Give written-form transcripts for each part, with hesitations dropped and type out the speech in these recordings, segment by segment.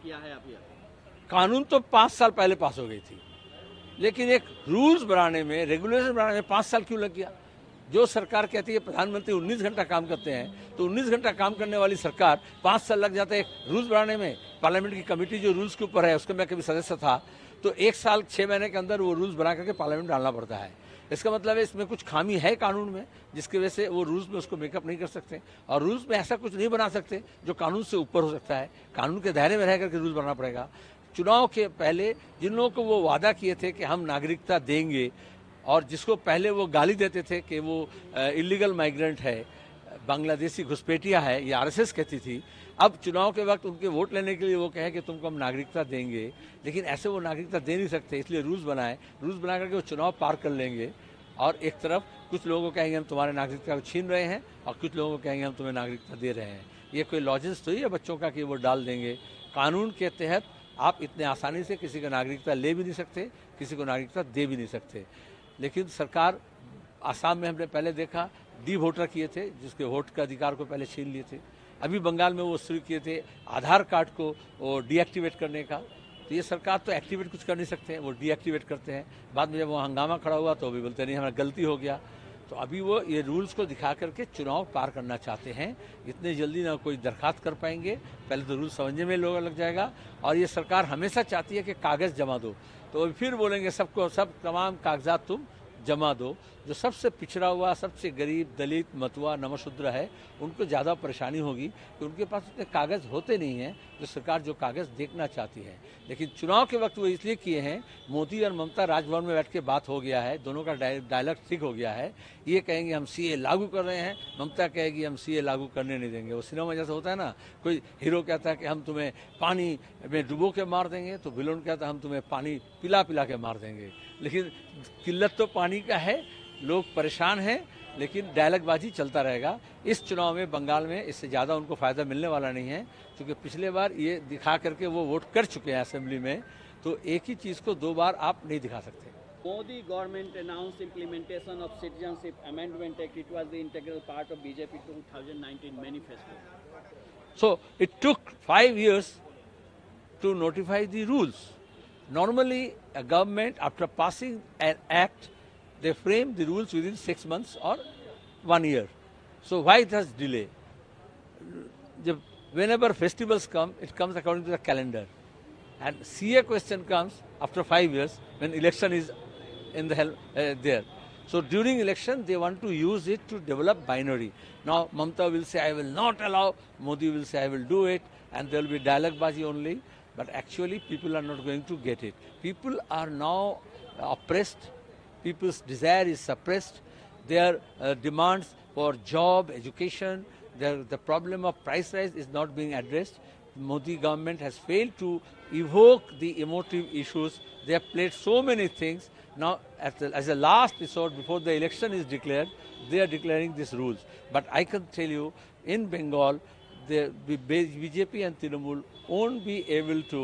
किया है अभी? कानून तो 5 साल पहले पास हो गई थी, लेकिन एक रूल्स बनाने में, रेगुलेशन बनाने में 5 साल क्यों लग गया? जो सरकार कहती है प्रधानमंत्री 19 घंटा काम करते हैं, तो 19 घंटा काम करने वाली सरकार 5 साल लग जाता है एक रूल्स बनाने में। पार्लियामेंट की कमेटी जो रूल्स के ऊपर है, उसका मैं कभी सदस्य था, तो 1 साल 6 महीने के अंदर वो रूल्स बना करके पार्लियामेंट डालना पड़ता है। इसका मतलब है इसमें कुछ खामी है कानून में, जिसकी वजह से वो रूल्स में उसको मेकअप नहीं कर सकते, और रूल्स में ऐसा कुछ नहीं बना सकते जो कानून से ऊपर हो सकता है। कानून के दायरे में रह करके रूल्स बनाना पड़ेगा। चुनाव के पहले जिन लोगों को वो वादा किए थे कि हम नागरिकता देंगे, और जिसको पहले वो गाली देते थे कि वो इलीगल माइग्रेंट है, बांग्लादेशी घुसपैठिया है, ये आरएसएस कहती थी, अब चुनाव के वक्त उनके वोट लेने के लिए वो कहे कि तुमको हम नागरिकता देंगे, लेकिन ऐसे वो नागरिकता दे नहीं सकते, इसलिए रूल्स बनाए। रूल्स बना करके वो चुनाव पार कर लेंगे, और एक तरफ कुछ लोगों को कहेंगे हम तुम्हारे नागरिकता को छीन रहे हैं, और कुछ लोगों को कहेंगे हम तुम्हें नागरिकता दे रहे हैं। ये कोई लॉजिक तो ही है बच्चों का कि वो डाल देंगे? कानून के तहत आप इतने आसानी से किसी को नागरिकता ले भी नहीं सकते, किसी को नागरिकता दे भी नहीं सकते। लेकिन सरकार, आसाम में हमने पहले देखा डी वोटर किए थे, जिसके वोट का अधिकार को पहले छीन लिए थे। अभी बंगाल में वो शुरू किए थे आधार कार्ड को वो डीएक्टिवेट करने का। तो ये सरकार तो एक्टिवेट कुछ कर नहीं सकते हैं, वो डीएक्टिवेट करते हैं। बाद में जब वो हंगामा खड़ा हुआ तो अभी बोलते नहीं हमारा गलती हो गया। तो अभी वो ये रूल्स को दिखा करके चुनाव पार करना चाहते हैं। इतने जल्दी ना कोई दरखास्त कर पाएंगे, पहले तो रूल समझने में लोग लग जाएगा। और ये सरकार हमेशा चाहती है कि कागज़ जमा दो, तो फिर बोलेंगे सबको सब तमाम कागजात तुम जमा दो। जो सबसे पिछड़ा हुआ, सबसे गरीब, दलित, मतुआ, नमशूद्र है, उनको ज़्यादा परेशानी होगी कि उनके पास उतने कागज़ होते नहीं हैं जो सरकार जो कागज़ देखना चाहती है। लेकिन चुनाव के वक्त वो इसलिए किए हैं, मोदी और ममता राजभवन में बैठ के बात हो गया है, दोनों का डायलॉग ठीक हो गया है। ये कहेंगे हम सीए लागू कर रहे हैं, ममता कहेगी हम सीए लागू करने नहीं देंगे। वो सिनेमा में जैसा होता है ना, कोई हीरो कहता है कि हम तुम्हें पानी में डुबो के मार देंगे, तो विलन कहता है हम तुम्हें पानी पिला पिला के मार देंगे। लेकिन किल्लत तो पानी का है, लोग परेशान हैं, लेकिन डायलॉगबाजी चलता रहेगा। इस चुनाव में बंगाल में इससे ज़्यादा उनको फ़ायदा मिलने वाला नहीं है, क्योंकि पिछले बार ये दिखा करके वो वोट कर चुके हैं असेंबली में। तो एक ही चीज़ को 2 बार आप नहीं दिखा सकते। Modi government announced implementation of Citizenship Amendment Act. It was the integral part of BJP 2019 manifesto. So it took 5 years to notify the rules. Normally, a government, after passing an act, they frame the rules within 6 months or 1 year. So why it has delay? Whenever festivals come, it comes according to the calendar. And CA question comes after 5 years when election is in the there. So during election, they want to use it to develop binary. Now Mamata will say, I will not allow, Modi will say, I will do it, and there will be dialogue-bazi only. But actually, people are not going to get it. People are now oppressed. People's desire is suppressed. Their demands for job, education, the problem of price rise is not being addressed. Modi government has failed to evoke the emotive issues. They have played so many things. Now, as a last resort, before the election is declared, they are declaring these rules. But I can tell you, in Bengal, the BJP and Trinamool won't be able to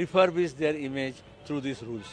refurbish their image through these rules.